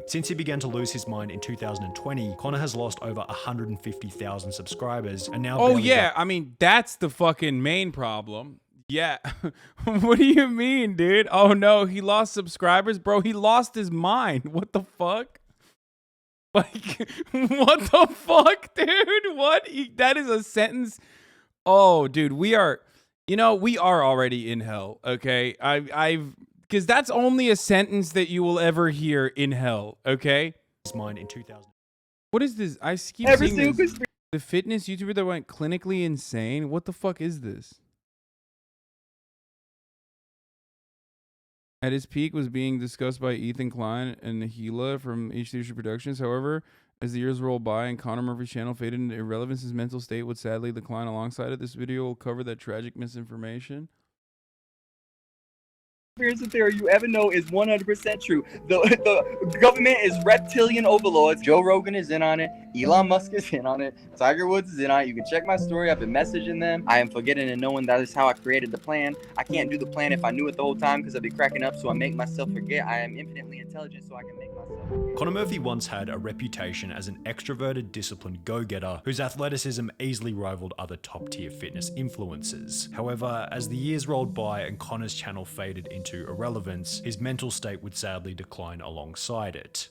Since he began to lose his mind in 2020, Connor has lost over 150,000 subscribers and now I mean, that's the fucking main problem. Yeah. What do you mean, dude? Oh no, he lost subscribers? Bro, he lost his mind. What the fuck? Like, what the fuck, dude? What? That is a sentence. Oh, dude, we are already in hell, okay? Because that's only a sentence that you will ever hear in hell, okay? his mind in 2000. What is this? I keep Every seeing single this. The fitness YouTuber that went clinically insane? What the fuck is this? At his peak was being discussed by Ethan Klein and Nahila from H3 Productions. However, as the years rolled by and Connor Murphy's channel faded into irrelevance, his mental state would sadly decline alongside it. This video will cover that tragic misinformation. Conspiracy theory you ever know is 100% true. The government is reptilian overlords. Joe Rogan is in on it. Elon Musk is in on it. Tiger Woods is in on it. You can check my story. I've been messaging them. I am forgetting and knowing that is how I created the plan. I can't do the plan if I knew it the whole time because I'd be cracking up, so I make myself forget. I am infinitely intelligent, so I can make myself forget. Connor Murphy once had a reputation as an extroverted, disciplined go-getter whose athleticism easily rivaled other top-tier fitness influencers. However, as the years rolled by and Connor's channel faded into irrelevance, his mental state would sadly decline alongside it.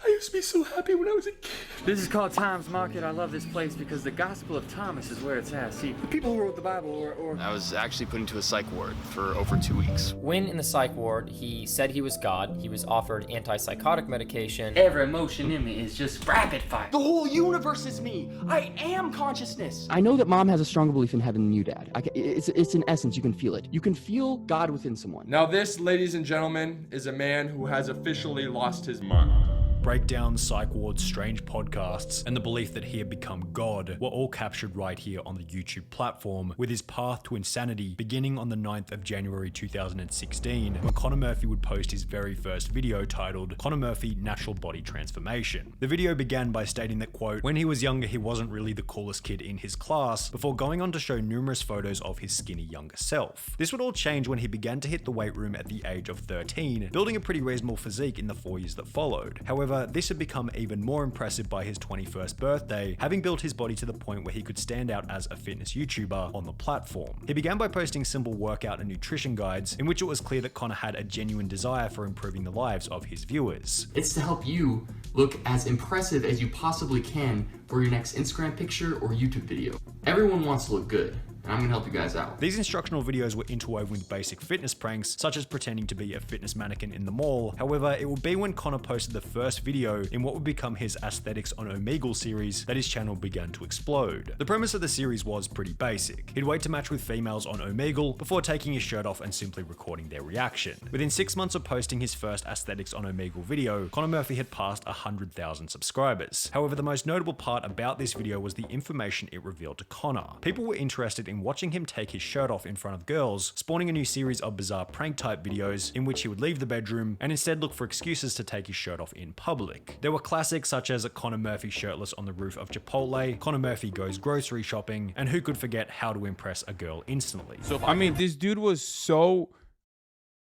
I used to be so happy when I was a kid. This is called Tom's Market. I love this place because the Gospel of Thomas is where it's at. See, the people who wrote the Bible or... I was actually put into a psych ward for over 2 weeks. When in the psych ward, he said he was God. He was offered antipsychotic medication. Every emotion in me is just rapid fire. The whole universe is me. I am consciousness. I know that mom has a stronger belief in heaven than you, Dad. It's in essence, you can feel it. You can feel God within someone. Now this, ladies and gentlemen, is a man who has officially lost his mind. Breakdowns, psych wards, strange podcasts, and the belief that he had become God were all captured right here on the YouTube platform, with his path to insanity beginning on the 9th of January 2016, when Connor Murphy would post his very first video titled Connor Murphy Natural Body Transformation. The video began by stating that, quote, when he was younger he wasn't really the coolest kid in his class, before going on to show numerous photos of his skinny younger self. This would all change when he began to hit the weight room at the age of 13, building a pretty reasonable physique in the 4 years that followed. However, this had become even more impressive by his 21st birthday, having built his body to the point where he could stand out as a fitness YouTuber on the platform. He began by posting simple workout and nutrition guides, in which it was clear that Connor had a genuine desire for improving the lives of his viewers. It's to help you look as impressive as you possibly can for your next Instagram picture or YouTube video. Everyone wants to look good, and I'm gonna help you guys out. These instructional videos were interwoven with basic fitness pranks, such as pretending to be a fitness mannequin in the mall. However, it would be when Connor posted the first video in what would become his Aesthetics on Omegle series that his channel began to explode. The premise of the series was pretty basic. He'd wait to match with females on Omegle before taking his shirt off and simply recording their reaction. Within 6 months of posting his first Aesthetics on Omegle video, Connor Murphy had passed 100,000 subscribers. However, the most notable part about this video was the information it revealed to Connor. People were interested in watching him take his shirt off in front of girls, spawning a new series of bizarre prank type videos in which he would leave the bedroom and instead look for excuses to take his shirt off in public. There were classics such as Connor Murphy shirtless on the roof of Chipotle, Connor Murphy goes grocery shopping, and who could forget how to impress a girl instantly. So I mean, this dude was so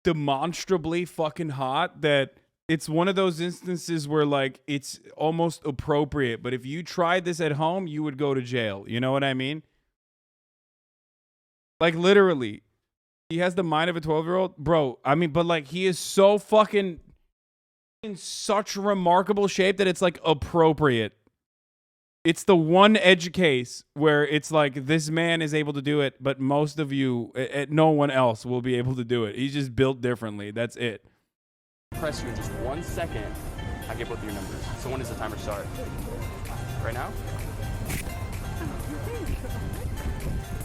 demonstrably fucking hot that it's one of those instances where like it's almost appropriate, but if you tried this at home, you would go to jail. You know what I mean? Like literally, he has the mind of a 12-year-old, bro. I mean, but like he is so fucking in such remarkable shape that it's like appropriate. It's the one edge case where it's like this man is able to do it, but most of you, no one else will be able to do it. He's just built differently. That's it. Press you in just 1 second. I get both of your numbers. So when does the timer start? Right now?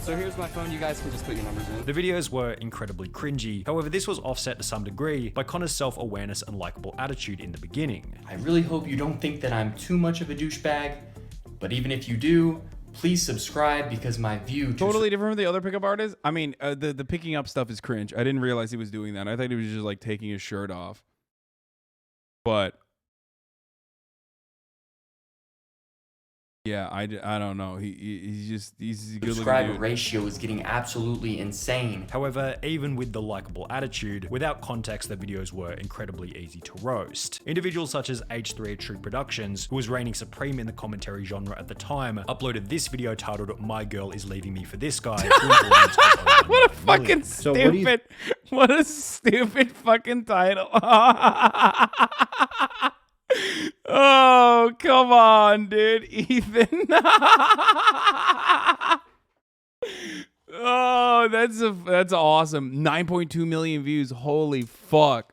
So here's my phone, you guys can just put your numbers in. The videos were incredibly cringy, however this was offset to some degree by Connor's self-awareness and likable attitude in the beginning. I really hope you don't think that I'm too much of a douchebag, but even if you do, please subscribe because my view... Totally different from the other pickup artists. I mean, the picking up stuff is cringe. I didn't realize he was doing that. I thought he was just like taking his shirt off. But Yeah, I don't know. He's a good looking Subscriber dude. ratio is getting absolutely insane. However, even with the likable attitude, without context, the videos were incredibly easy to roast. Individuals such as H3 True Productions, who was reigning supreme in the commentary genre at the time, uploaded this video titled "My Girl Is Leaving Me for This Guy." What a fucking stupid, what a stupid fucking title. Oh, come on, dude. Ethan. Oh, that's awesome. 9.2 million views. Holy fuck.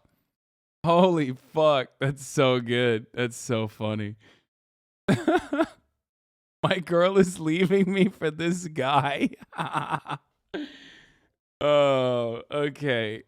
Holy fuck. That's so good. That's so funny. My girl is leaving me for this guy. Oh, okay.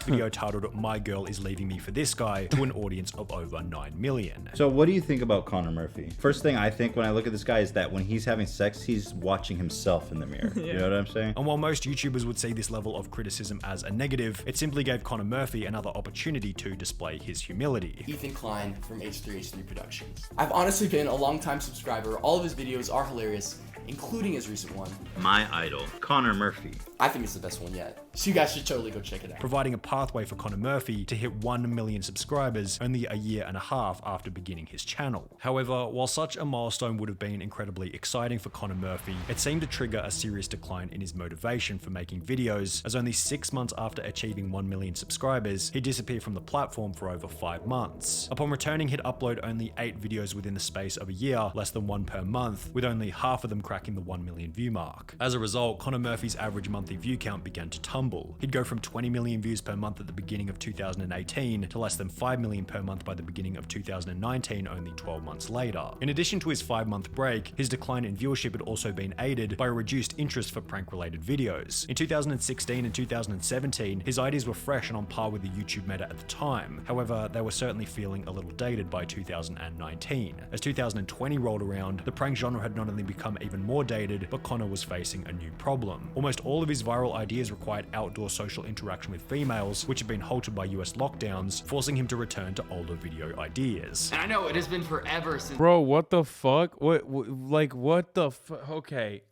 Video titled "My Girl Is Leaving Me for This Guy" to an audience of over 9 million. So what do you think about Connor Murphy? First thing I think when I look at this guy is that when he's having sex, he's watching himself in the mirror. You know what I'm saying? And while most YouTubers would see this level of criticism as a negative, it simply gave Connor Murphy another opportunity to display his humility. Ethan Klein from H3 Productions. I've honestly been a long-time subscriber. All of his videos are hilarious, including his recent one. My idol, Connor Murphy. I think it's the best one yet. So you guys should totally go check it out. Providing a pathway for Connor Murphy to hit 1 million subscribers only a year and a half after beginning his channel. However, while such a milestone would have been incredibly exciting for Connor Murphy, it seemed to trigger a serious decline in his motivation for making videos, as only 6 months after achieving 1 million subscribers, he disappeared from the platform for over 5 months. Upon returning, he'd upload only 8 videos within the space of a year, less than 1 per month, with only half of them cracking the 1 million view mark. As a result, Connor Murphy's average monthly view count began to tumble. He'd go from 20 million views per month at the beginning of 2018 to less than 5 million per month by the beginning of 2019, only 12 months later. In addition to his 5-month break, his decline in viewership had also been aided by a reduced interest for prank-related videos. In 2016 and 2017, his ideas were fresh and on par with the YouTube meta at the time. However, they were certainly feeling a little dated by 2019. As 2020 rolled around, the prank genre had not only become even more dated, but Connor was facing a new problem. Almost all of his viral ideas required outdoor social interaction with females, which had been halted by US lockdowns, forcing him to return to older video ideas. And I know it has been forever since— Bro, what the fuck? What the fuck? Okay.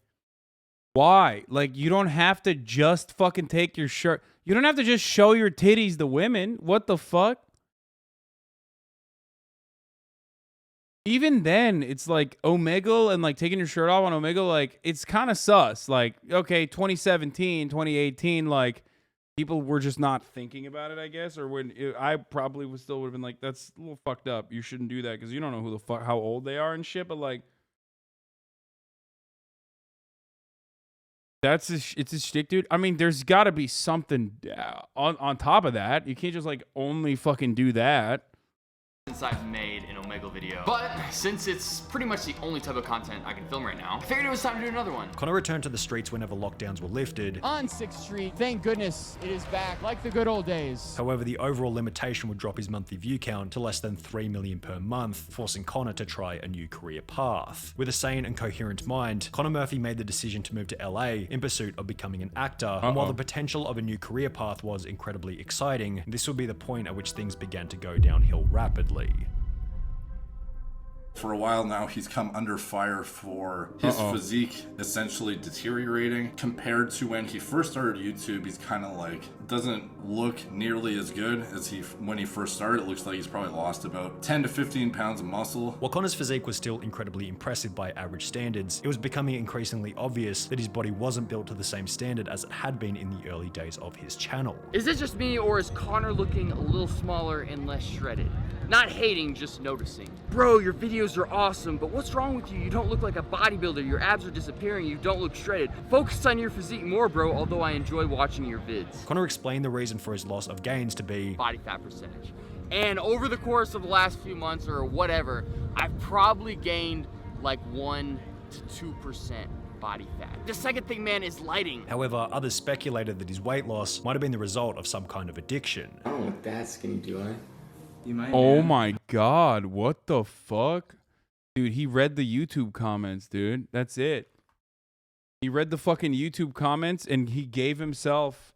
Why? Like, you don't have to just fucking take your shirt. You don't have to just show your titties to women. What the fuck? Even then, it's like Omegle and like taking your shirt off on Omegle, like it's kind of sus. Like, okay, 2017, 2018, like people were just not thinking about it, I guess. Or I probably would have been like, that's a little fucked up. You shouldn't do that because you don't know who the fuck, how old they are and shit. But like, it's a shtick, dude. I mean, there's got to be something on top of that. You can't just like only fucking do that. Since I've made an Omegle video. But since it's pretty much the only type of content I can film right now, I figured it was time to do another one. Connor returned to the streets whenever lockdowns were lifted. On 6th Street, thank goodness it is back, like the good old days. However, the overall limitation would drop his monthly view count to less than 3 million per month, forcing Connor to try a new career path. With a sane and coherent mind, Connor Murphy made the decision to move to LA in pursuit of becoming an actor, and while the potential of a new career path was incredibly exciting, this would be the point at which things began to go downhill rapidly. For a while now, he's come under fire for his physique essentially deteriorating. Compared to when he first started YouTube, he's kind of like, doesn't look nearly as good as when he first started. It looks like he's probably lost about 10 to 15 pounds of muscle. While Connor's physique was still incredibly impressive by average standards, it was becoming increasingly obvious that his body wasn't built to the same standard as it had been in the early days of his channel. Is it just me, or is Connor looking a little smaller and less shredded? Not hating, just noticing. Bro, your videos are awesome, but what's wrong with you? You don't look like a bodybuilder. Your abs are disappearing. You don't look shredded. Focus on your physique more, bro, although I enjoy watching your vids. Connor explained the reason for his loss of gains to be body fat percentage. And over the course of the last few months or whatever, I've probably gained like 1 to 2% body fat. The second thing, man, is lighting. However, others speculated that his weight loss might have been the result of some kind of addiction. I don't look that skinny, do I? You might. Oh my god, what the fuck? Dude, he read the YouTube comments, dude. That's it. He read the fucking YouTube comments and he gave himself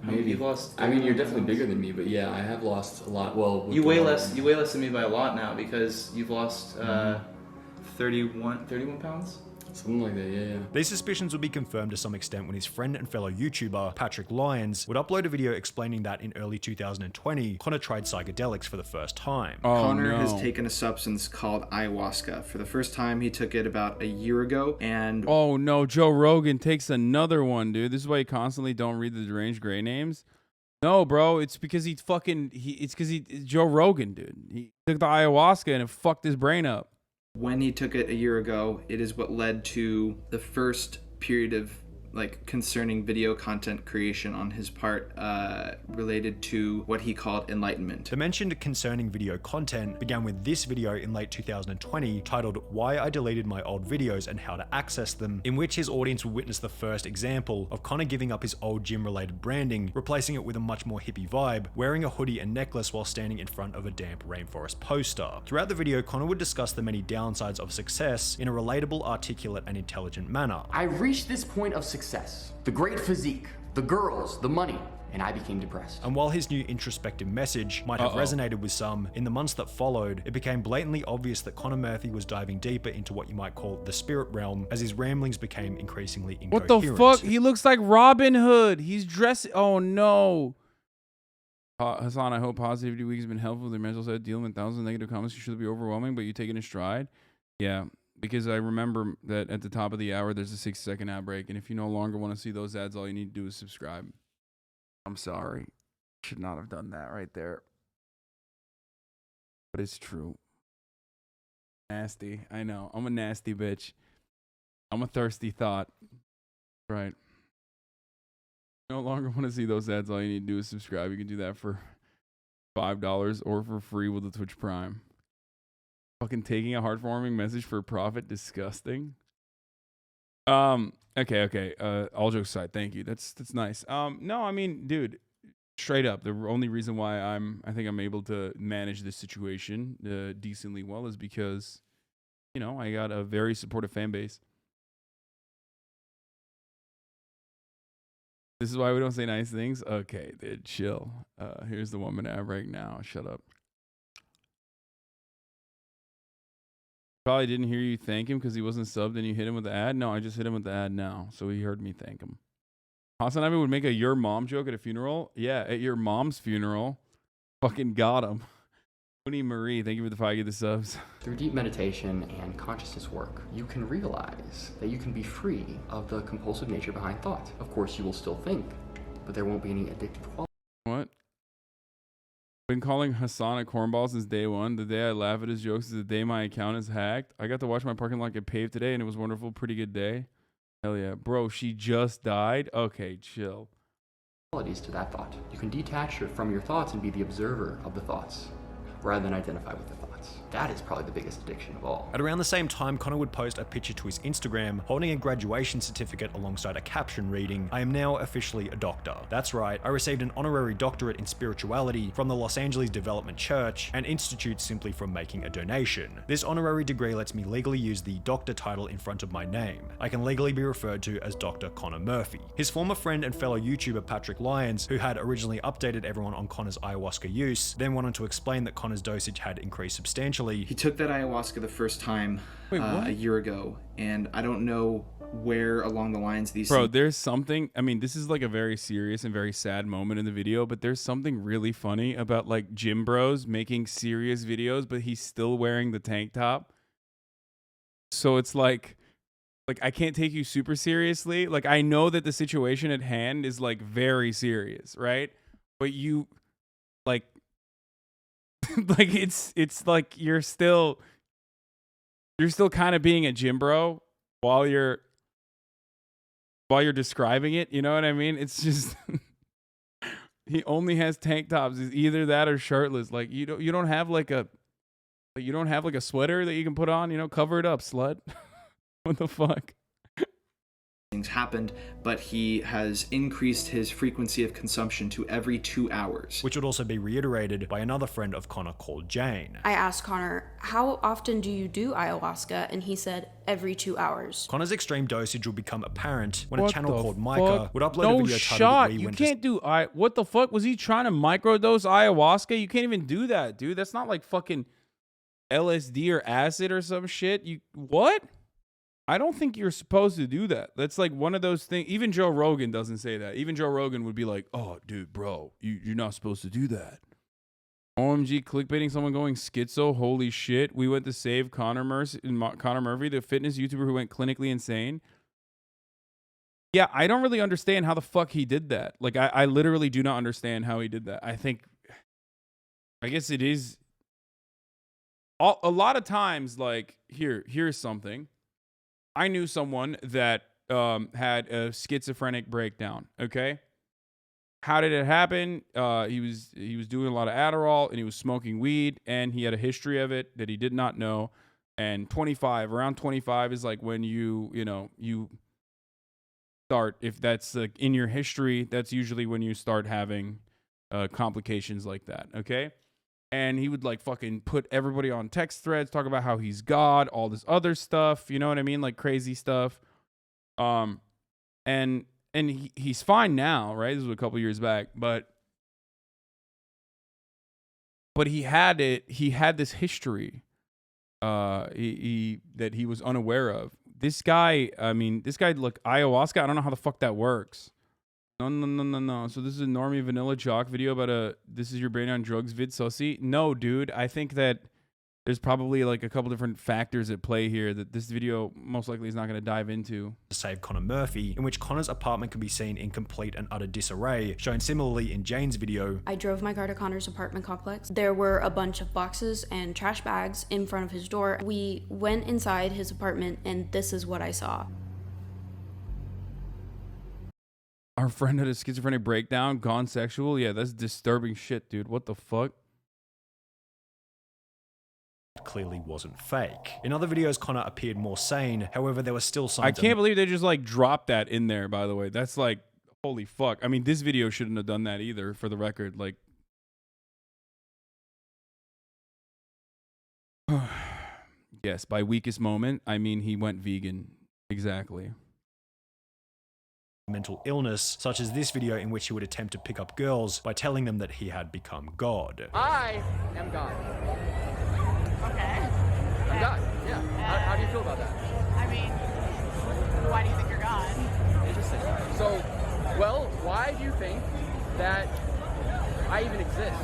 Maybe. You lost. I mean, you're definitely bigger than me, but yeah, I have lost a lot. Well, You weigh less. You weigh less than me by a lot now because you've lost 31 pounds. Something like that, yeah. These suspicions would be confirmed to some extent when his friend and fellow YouTuber, Patrick Lyons, would upload a video explaining that in early 2020, Connor tried psychedelics for the first time. Connor has taken a substance called ayahuasca. For the first time, he took it about a year ago, and... Oh no, Joe Rogan takes another one, dude. This is why you constantly don't read the deranged gray names. No, bro, it's because Joe Rogan, dude. He took the ayahuasca and it fucked his brain up. When he took it a year ago, it is what led to the first period of concerning video content creation on his part related to what he called enlightenment. The mentioned concerning video content began with this video in late 2020 titled Why I Deleted My Old Videos and How to Access Them, in which his audience would witness the first example of Connor giving up his old gym-related branding, replacing it with a much more hippie vibe, wearing a hoodie and necklace while standing in front of a damp rainforest poster. Throughout the video, Connor would discuss the many downsides of success in a relatable, articulate, and intelligent manner. I reached this point of success. The great physique, the girls, the money, and I became depressed. And while his new introspective message might have resonated with some, in the months that followed, it became blatantly obvious that Connor Murphy was diving deeper into what you might call the spirit realm as his ramblings became increasingly incoherent. What the fuck? He looks like Robin Hood. He's dressed. Oh no. Hasan, I hope Positivity Week has been helpful with your mental state. Dealing with thousands of negative comments should be overwhelming, but you take it in stride. Yeah. Because I remember that at the top of the hour, there's a 6-second ad break. And if you no longer want to see those ads, all you need to do is subscribe. I'm sorry. Should not have done that right there. But it's true. Nasty. I know. I'm a nasty bitch. I'm a thirsty thought. Right. No longer want to see those ads, all you need to do is subscribe. You can do that for $5 or for free with the Twitch Prime. Fucking taking a heartwarming message for profit, disgusting. Okay. All jokes aside, thank you. That's nice. No, I mean, dude, straight up, the only reason why I think I'm able to manage this situation decently well is because, you know, I got a very supportive fan base. This is why we don't say nice things. Okay, dude, chill. Here's the 1 minute ad right now. Shut up. Probably didn't hear you thank him because he wasn't subbed and you hit him with the ad. No, I just hit him with the ad now, so he heard me thank him. HasanAbi would make a your mom joke at a funeral. Yeah, at your mom's funeral. Fucking got him. Mooney Marie, thank you for the 5 the subs. Through deep meditation and consciousness work, you can realize that you can be free of the compulsive nature behind thought. Of course, you will still think, but there won't be any addictive quality. What? Been calling Hasan a cornball since day one. The day I laugh at his jokes is the day my account is hacked. I got to watch my parking lot get paved today and it was wonderful. Pretty good day. Hell yeah. Bro, she just died? Okay, chill. Qualities to that thought. You can detach from your thoughts and be the observer of the thoughts, rather than identify with the thoughts. That is probably the biggest addiction of all. At around the same time, Connor would post a picture to his Instagram holding a graduation certificate alongside a caption reading, I am now officially a doctor. That's right, I received an honorary doctorate in spirituality from the Los Angeles Development Church, an institute simply from making a donation. This honorary degree lets me legally use the doctor title in front of my name. I can legally be referred to as Dr. Connor Murphy. His former friend and fellow YouTuber Patrick Lyons, who had originally updated everyone on Connor's ayahuasca use, then went on to explain that Connor's dosage had increased substantially. He took that ayahuasca the first time a year ago, and I don't know where along the lines these... Bro, there's something... I mean, this is like a very serious and very sad moment in the video, but there's something really funny about like gym bros making serious videos, but he's still wearing the tank top. So it's like I can't take you super seriously. Like, I know that the situation at hand is like very serious, right? But you like... like it's like you're still kind of being a gym bro while you're describing it, you know what I mean? It's just he only has tank tops. It's either that or shirtless. Like you don't have like a sweater that you can put on, you know, cover it up, slut. What the fuck? things happened, but he has increased his frequency of consumption to every 2 hours. Which would also be reiterated by another friend of Connor called Jane. I asked Connor, how often do you do ayahuasca? And he said, every 2 hours. Connor's extreme dosage would become apparent when a What channel the called Micah fuck? would upload No a video titled shot. We You Went can't do what the fuck? Was he trying to microdose ayahuasca? You can't even do that, dude. That's not like fucking LSD or acid or some shit. You what? I don't think you're supposed to do that. That's like one of those things. Even Joe Rogan doesn't say that. Even Joe Rogan would be like, "Oh, dude, bro, you're not supposed to do that." OMG, clickbaiting someone going schizo. Holy shit. We went to save Connor Murphy, the fitness YouTuber who went clinically insane. Yeah, I don't really understand how the fuck he did that. Like, I literally do not understand how he did that. I guess it is. A lot of times, like, here's something. I knew someone that had a schizophrenic breakdown, okay? How did it happen? He was doing a lot of Adderall and he was smoking weed and he had a history of it that he did not know. And around 25 is like when you start, if that's like in your history, that's usually when you start having complications like that, okay? And he would like fucking put everybody on text threads, talk about how he's God, all this other stuff, you know what I mean? Like crazy stuff. And he's fine now, right? This was a couple years back, but he had this history that he was unaware of. This guy, look, ayahuasca, I don't know how the fuck that works. No. So this is a normie vanilla chalk video about this is your brain on drugs vid sussy. No, dude. I think that there's probably like a couple different factors at play here that this video most likely is not going to dive into. To save Connor Murphy, in which Connor's apartment can be seen in complete and utter disarray, shown similarly in Jane's video. I drove my car to Connor's apartment complex. There were a bunch of boxes and trash bags in front of his door. We went inside his apartment and this is what I saw. Our friend had a schizophrenic breakdown, gone sexual. Yeah, that's disturbing shit, dude. What the fuck? Clearly wasn't fake. In other videos, Connor appeared more sane. However, there were still signs. I can't believe they just like dropped that in there, by the way. That's like, holy fuck. I mean, this video shouldn't have done that either, for the record. Like, yes, by weakest moment, I mean he went vegan. Exactly. Mental illness, such as this video in which he would attempt to pick up girls by telling them that he had become God. I am God. Okay. I'm God, yeah. How do you feel about that? I mean, why do you think you're God? Interesting. So, well, why do you think that I even exist?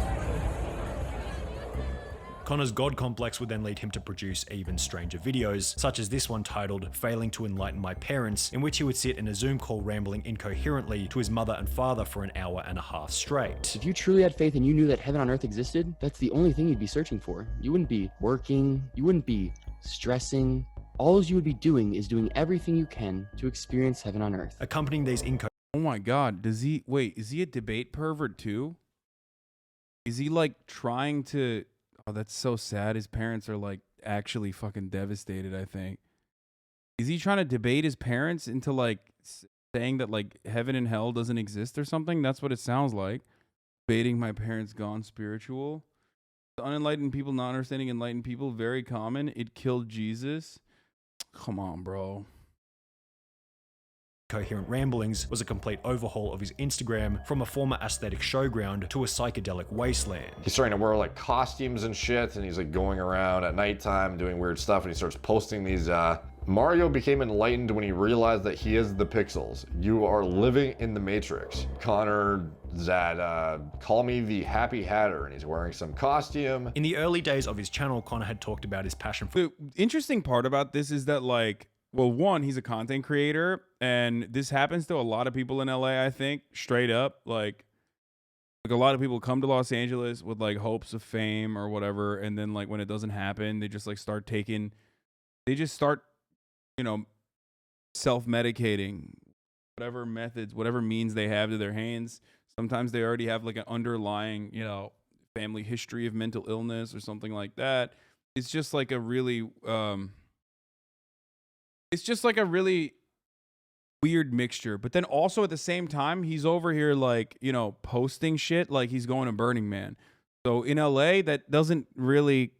Connor's God complex would then lead him to produce even stranger videos, such as this one titled Failing to Enlighten My Parents, in which he would sit in a Zoom call rambling incoherently to his mother and father for an hour and a half straight. If you truly had faith and you knew that heaven on earth existed, that's the only thing you'd be searching for. You wouldn't be working, you wouldn't be stressing. All you would be doing is doing everything you can to experience heaven on earth. Accompanying these Oh my God, is he a debate pervert too? Is he like trying to... Oh, that's so sad. His parents are like actually fucking devastated, I think. Is he trying to debate his parents into like saying that like heaven and hell doesn't exist or something? That's what it sounds like. Debating my parents gone spiritual. The unenlightened people not understanding enlightened people, very common. It killed Jesus. Come on, bro. Coherent ramblings was a complete overhaul of his Instagram from a former aesthetic showground to a psychedelic wasteland. He's starting to wear like costumes and shit, and he's like going around at nighttime doing weird stuff, and he starts posting these Mario became enlightened when he realized that he is the pixels. You are living in the Matrix. Connor that call me the Happy Hatter, and he's wearing some costume. In the early days of his channel, Connor had talked about his passion for... The interesting part about this is that like, well, one, he's a content creator, and this happens to a lot of people in LA, I think, straight up. Like a lot of people come to Los Angeles with like hopes of fame or whatever, and then like when it doesn't happen, they just like start, you know, self-medicating, whatever methods, whatever means they have to their hands. Sometimes they already have like an underlying, you know, family history of mental illness or something like that. It's just like a really, weird mixture. But then also at the same time, he's over here like, you know, posting shit like he's going to Burning Man. So in LA, that doesn't really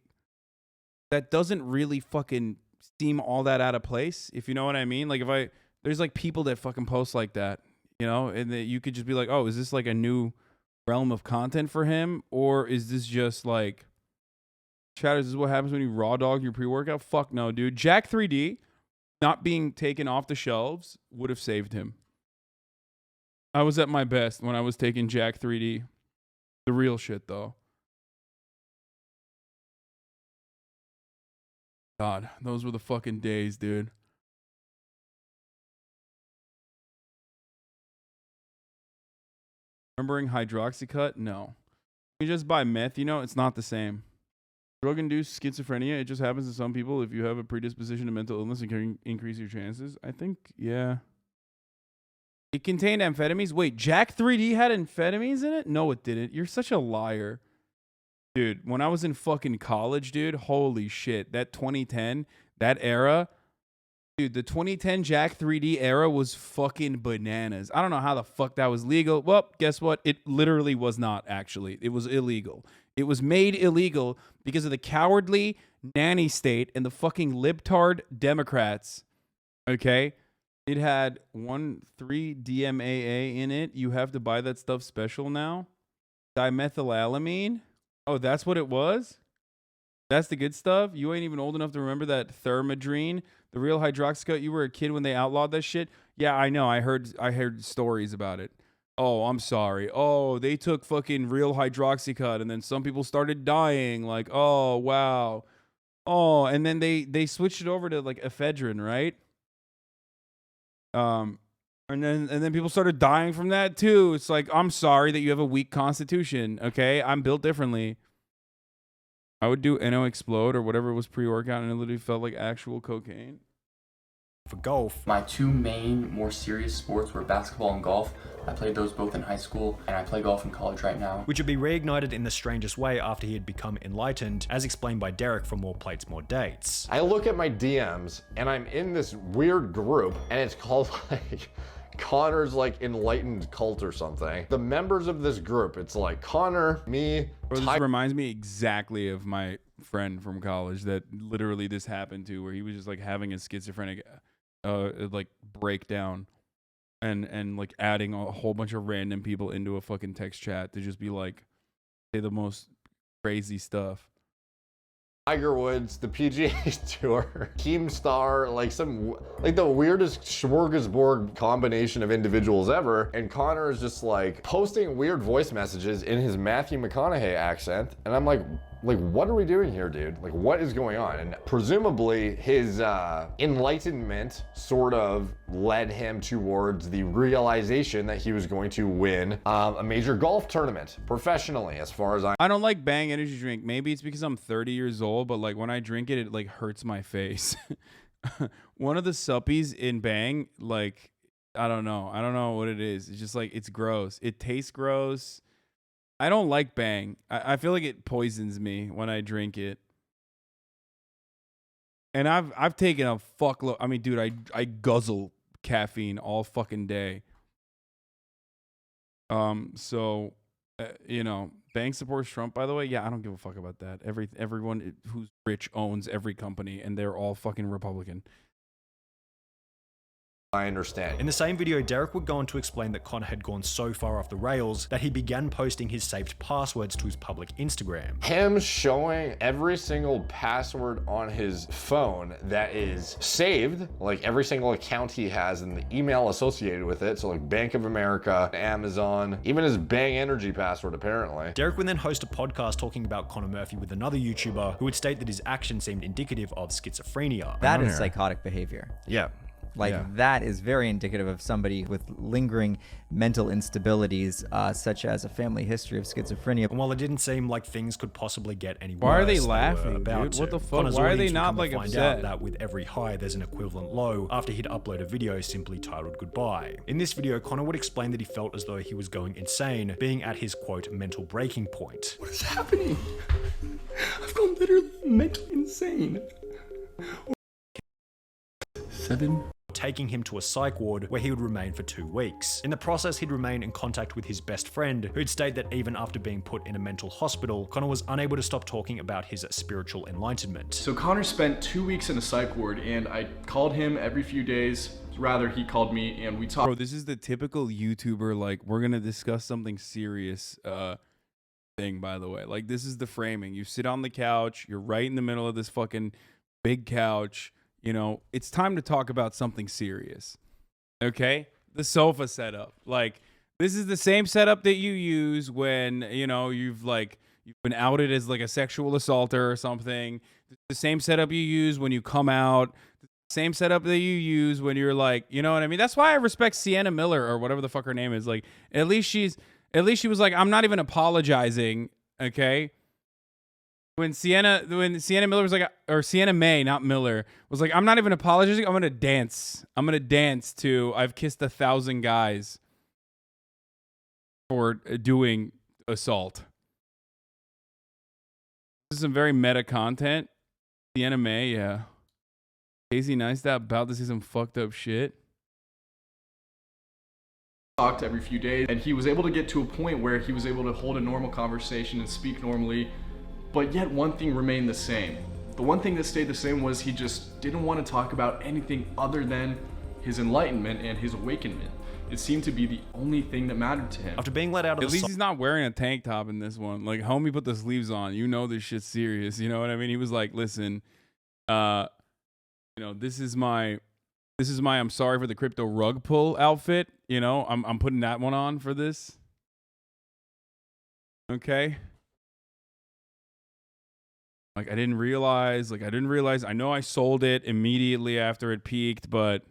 fucking seem all that out of place, if you know what I mean. Like there's like people that fucking post like that, you know, and that you could just be like, oh, is this like a new realm of content for him, or is this just like, Chad, is this what happens when you raw dog your pre-workout? Fuck no, dude. Jack 3D not being taken off the shelves would have saved him. I was at my best when I was taking Jack 3D. The real shit, though. God, those were the fucking days, dude. Remembering Hydroxycut? No. You just buy meth, you know, it's not the same. Drug-induced schizophrenia, it just happens to some people. If you have a predisposition to mental illness, it can increase your chances. I think, yeah. It contained amphetamines. Wait, Jack 3D had amphetamines in it? No, it didn't. You're such a liar. Dude, when I was in fucking college, dude, holy shit. That 2010, that era, dude, the 2010 Jack 3D era was fucking bananas. I don't know how the fuck that was legal. Well, guess what? It literally was not, actually. It was illegal. It was made illegal because of the cowardly nanny state and the fucking libtard Democrats. Okay? It had 1,3-DMAA in it. You have to buy that stuff special now. Dimethylamine. Oh, that's what it was? That's the good stuff? You ain't even old enough to remember that Thermadrine, the real Hydroxycut. You were a kid when they outlawed that shit? Yeah, I know. I heard stories about it. Oh, I'm sorry. Oh, they took fucking real Hydroxycut and then some people started dying. Like, oh, wow. Oh, and then they switched it over to like ephedrine, right? And then people started dying from that too. It's like, I'm sorry that you have a weak constitution. Okay, I'm built differently. I would do NO Explode or whatever was pre-workout, and it literally felt like actual cocaine. For golf, my two main, more serious sports were basketball and golf. I played those both in high school, and I play golf in college right now. Which would be reignited in the strangest way after he had become enlightened, as explained by Derek from More Plates, More Dates. I look at my DMs, and I'm in this weird group, and it's called like Connor's like enlightened cult or something. The members of this group, it's like Connor, me, Bro, this reminds me exactly of my friend from college that literally this happened to, where he was just like having a schizophrenic like breakdown and like adding a whole bunch of random people into a fucking text chat to just be like say the most crazy stuff. Tiger Woods, the PGA Tour, Keemstar, like the weirdest smorgasbord combination of individuals ever. And Connor is just like posting weird voice messages in his Matthew McConaughey accent. And I'm like, what are we doing here, dude? Like, what is going on? And presumably his enlightenment sort of led him towards the realization that he was going to win a major golf tournament professionally, as far as I don't like Bang energy drink. Maybe it's because I'm 30 years old, but like when I drink it, it like hurts my face. One of the suppies in Bang, like, I don't know what it is. It's just like, it's gross. It tastes gross. I don't like Bang. I feel like it poisons me when I drink it. And I've taken a fuckload. I mean, dude, I guzzle caffeine all fucking day. So, you know, Bang supports Trump, by the way. Yeah, I don't give a fuck about that. Everyone who's rich owns every company, and they're all fucking Republican. I understand. In the same video, Derek would go on to explain that Connor had gone so far off the rails that he began posting his saved passwords to his public Instagram. Him showing every single password on his phone that is saved, like every single account he has and the email associated with it. So like Bank of America, Amazon, even his Bang Energy password apparently. Derek would then host a podcast talking about Connor Murphy with another YouTuber who would state that his actions seemed indicative of schizophrenia. That is psychotic behavior. Yeah. That is very indicative of somebody with lingering mental instabilities, such as a family history of schizophrenia. And while it didn't seem like things could possibly get any worse, why are they laughing, dude? What the fuck? Connor's Why are they audience would not come to like find upset? out that with every high, there's an equivalent low after he'd upload a video simply titled Goodbye. In this video, Connor would explain that he felt as though he was going insane, being at his quote mental breaking point. What is happening? I've gone literally mentally insane. 7 taking him to a psych ward where he would remain for 2 weeks. In the process, he'd remain in contact with his best friend, who'd state that even after being put in a mental hospital, Connor was unable to stop talking about his spiritual enlightenment. So Connor spent 2 weeks in a psych ward, and I called him every few days. Rather, he called me and we talked. Bro, this is the typical YouTuber, like, we're gonna discuss something serious thing, by the way. Like, this is the framing. You sit on the couch, you're right in the middle of this fucking big couch. You know, it's time to talk about something serious. Okay? The sofa setup. Like, this is the same setup that you use when, you know, you've been outed as like a sexual assaulter or something. The same setup you use when you come out. Same setup that you use when you're like, you know what I mean? That's why I respect Sienna Miller or whatever the fuck her name is. Like, at least she was like, I'm not even apologizing, okay? When Sienna Miller was like, or Sienna May, not Miller, was like, I'm not even apologizing. I'm gonna dance. I'm gonna dance to I've kissed 1,000 guys for doing assault. This is some very meta content. Sienna May, yeah. Casey Neistat about to see some fucked up shit. Talked every few days, and he was able to get to a point where he was able to hold a normal conversation and speak normally, but yet one thing remained the same. The one thing that stayed the same was he just didn't want to talk about anything other than his enlightenment and his awakenment. It seemed to be the only thing that mattered to him. After being let out of At least he's not wearing a tank top in this one. Like, homie put the sleeves on. You know this shit's serious. You know what I mean? He was like, listen, you know, this is my I'm sorry for the crypto rug pull outfit. You know, I'm putting that one on for this. Okay. Like, I didn't realize, I know I sold it immediately after it peaked, but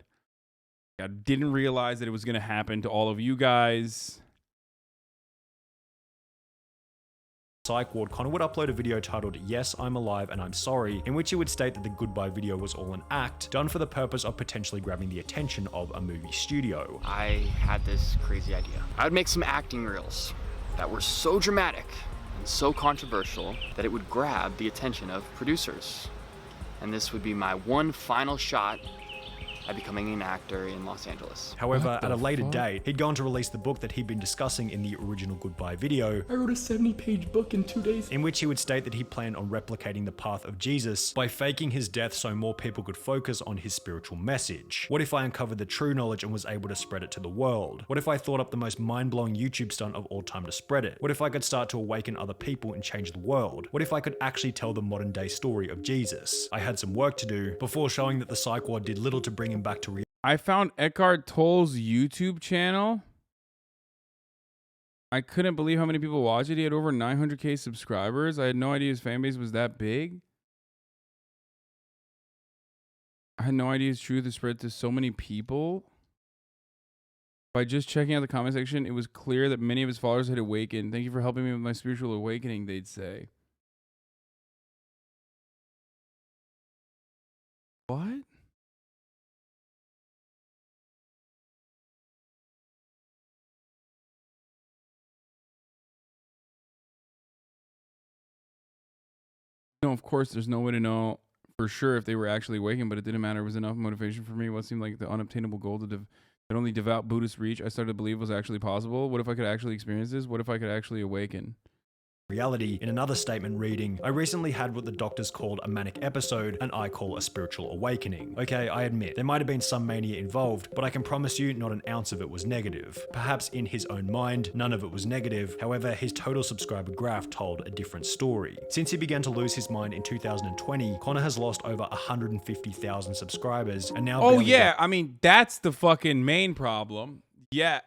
I didn't realize that it was going to happen to all of you guys. Psych ward, Connor would upload a video titled "Yes, I'm Alive and I'm Sorry," in which he would state that the goodbye video was all an act, done for the purpose of potentially grabbing the attention of a movie studio. I had this crazy idea. I would make some acting reels that were so dramatic and so controversial that it would grab the attention of producers. And this would be my one final shot at becoming an actor in Los Angeles. However, at a later date, he'd go on to release the book that he'd been discussing in the original goodbye video. I wrote a 70-page book in 2 days. In which he would state that he planned on replicating the path of Jesus by faking his death so more people could focus on his spiritual message. What if I uncovered the true knowledge and was able to spread it to the world? What if I thought up the most mind-blowing YouTube stunt of all time to spread it? What if I could start to awaken other people and change the world? What if I could actually tell the modern day story of Jesus? I had some work to do before showing that the psych ward did little to bring him back to reality. I found Eckhart Tolle's YouTube channel. I couldn't believe how many people watch it. He had over 900K subscribers. I had no idea his fan base was that big. I had no idea his truth is spread to so many people. By just checking out the comment section, it was clear that many of his followers had awakened. Thank you for helping me with my spiritual awakening, they'd say. What? No, of course, there's no way to know for sure if they were actually awakened, but it didn't matter. It was enough motivation for me. What seemed like the unobtainable goal that only devout Buddhists reach, I started to believe was actually possible. What if I could actually experience this? What if I could actually awaken? Reality. In another statement reading, I recently had what the doctors called a manic episode and I call a spiritual awakening. Okay, I admit, there might have been some mania involved, but I can promise you not an ounce of it was negative. Perhaps in his own mind, none of it was negative. However, his total subscriber graph told a different story. Since he began to lose his mind in 2020, Connor has lost over 150,000 subscribers and now— Oh yeah, I mean, that's the fucking main problem. Yeah.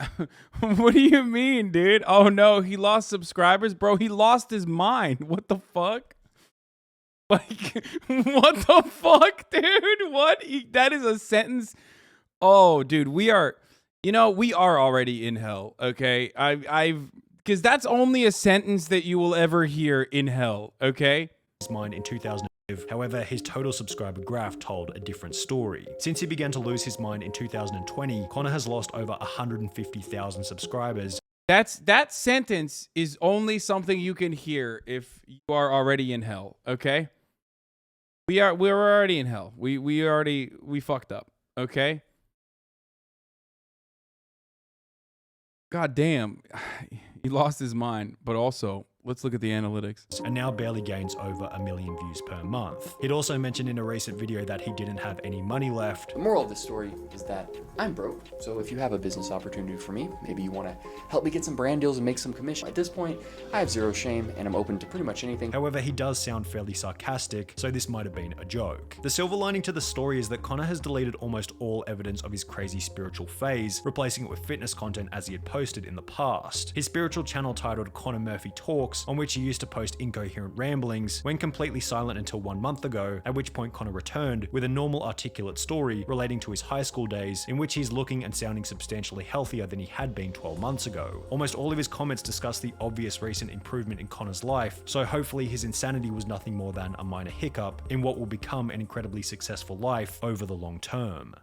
What do you mean, dude? Oh no, he lost subscribers? Bro, he lost his mind. What the fuck? Like, what the fuck, dude? What? That is a sentence. Oh, dude, we are already in hell, okay? Because that's only a sentence that you will ever hear in hell, okay? His mind in 2000. However, his total subscriber graph told a different story. Since he began to lose his mind in 2020, Connor has lost over 150,000 subscribers. That sentence is only something you can hear if you are already in hell, okay? We're already in hell. We fucked up, okay? God damn, he lost his mind. But also, let's look at the analytics. And now barely gains over 1 million views per month. He'd also mentioned in a recent video that he didn't have any money left. The moral of this story is that I'm broke, so if you have a business opportunity for me, maybe you want to help me get some brand deals and make some commission. At this point, I have zero shame and I'm open to pretty much anything. However, he does sound fairly sarcastic, so this might have been a joke. The silver lining to the story is that Connor has deleted almost all evidence of his crazy spiritual phase, replacing it with fitness content as he had posted in the past. His spiritual channel titled Connor Murphy Talks, on which he used to post incoherent ramblings, went completely silent until 1 month ago, at which point Connor returned with a normal articulate story relating to his high school days, in which he's looking and sounding substantially healthier than he had been 12 months ago. Almost all of his comments discuss the obvious recent improvement in Connor's life, so hopefully his insanity was nothing more than a minor hiccup in what will become an incredibly successful life over the long term.